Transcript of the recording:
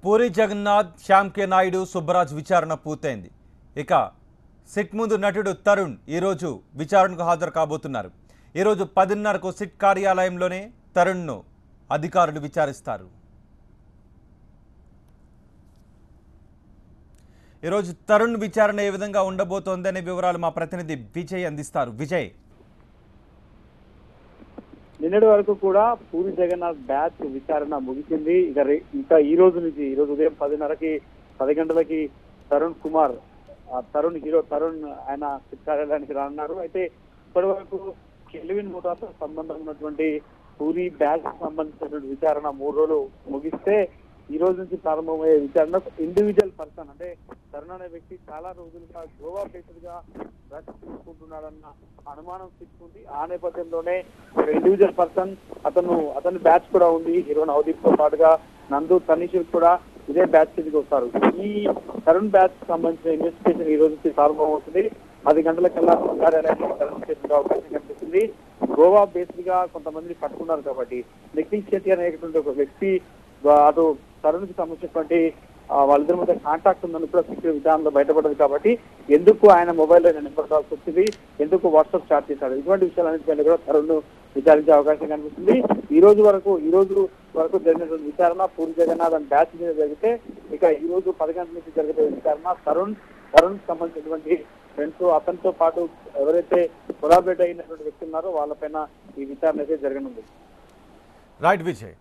పూరి జగన్నాథ్, శ్యామ్ కే నాయుడు, సుబ్బరాజ్ విచారణ పూర్తయింది. ఇక సిట్ ముందు నటుడు తరుణ్ ఈరోజు విచారణకు హాజరు కాబోతున్నారు. ఈరోజు 10:30కు సిట్ కార్యాలయంలోనే తరుణ్ను అధికారులు విచారిస్తారు. ఈరోజు తరుణ్ విచారణ ఏ విధంగా ఉండబోతోందనే వివరాలు మా ప్రతినిధి విజయ్ అందిస్తారు. విజయ్, నిన్నటి వరకు కూడా పూరి జగన్నాథ్ బ్యాచ్ విచారణ ముగిసింది. ఇంకా ఈ రోజు నుంచి ఈ రోజు ఉదయం 10 గంటలకి తరుణ్ కుమార్, హీరో తరుణ్ ఆయన కార్యాలయానికి రానున్నారు. అయితే ఇప్పటి వరకు కెల్విన్ మోటార్తో సంబంధం ఉన్నటువంటి పూరి బ్యాచ్ సంబంధించినటువంటి విచారణ 3 రోజులు ముగిస్తే ఈ రోజు నుంచి ప్రారంభమయ్యే విచారణ ఇండివిజువల్ పర్సన్ అంటే తరుణ్ అనే వ్యక్తి చాలా రోజులుగా గోవా బేస్డ్ గా డ్రగ్స్ తీసుకుంటున్నాడన్న అనుమానం తీసుకుంది. ఆ నేపథ్యంలోనే ఒక ఇండివిజువల్ పర్సన్ అతని బ్యాచ్ కూడా ఉంది. హీరో నవదీప్ తో పాటుగా నందు, తనీష్ కూడా ఇదే బ్యాచ్ కిందకి వస్తారు. ఈ తరుణ్ బ్యాచ్ సంబంధించిన ఇన్వెస్టిగేషన్ ఈ రోజు నుంచి ప్రారంభమవుతుంది. 10 గంటలకల్లా కార్యాలయంలో తరుణ్ చేసే అవకాశం కనిపిస్తుంది. గోవా బేస్డ్ గా కొంతమందిని పట్టుకున్నారు కాబట్టి నిఖిల్ శెట్టి అనేటువంటి ఒక వ్యక్తి అటు తరుణ్ కి సంబంధించినటువంటి వాళ్ళిద్దరి మధ్య కాంటాక్ట్ ఉందని కూడా సిక్యూరిటీ విధానంలో బయటపడదు. కాబట్టి ఎందుకు ఆయన మొబైల్లో నెంబర్ కాల్స్ వచ్చింది, ఎందుకు వాట్సాప్ చాట్ చేశాడు, ఇటువంటి విషయాలన్నింటిపైన కూడా తరుణ్ విచారించే అవకాశం కనిపిస్తుంది. ఈ రోజు వరకు జరిగినటువంటి విచారణ పూరి జగన్నాథ్ అని బ్యాచ్ మీద జరిగితే, ఇక ఈ రోజు 10 గంటల నుంచి జరిగే విచారణ తరుణ్ సంబంధించినటువంటి ఫ్రెండ్స్, అతనితో పాటు ఎవరైతే కొలాబరేట్ అయినటువంటి వ్యక్తులు ఉన్నారో వాళ్ళపైన ఈ విచారణ అయితే జరగనుంది. రైట్ విజయ్.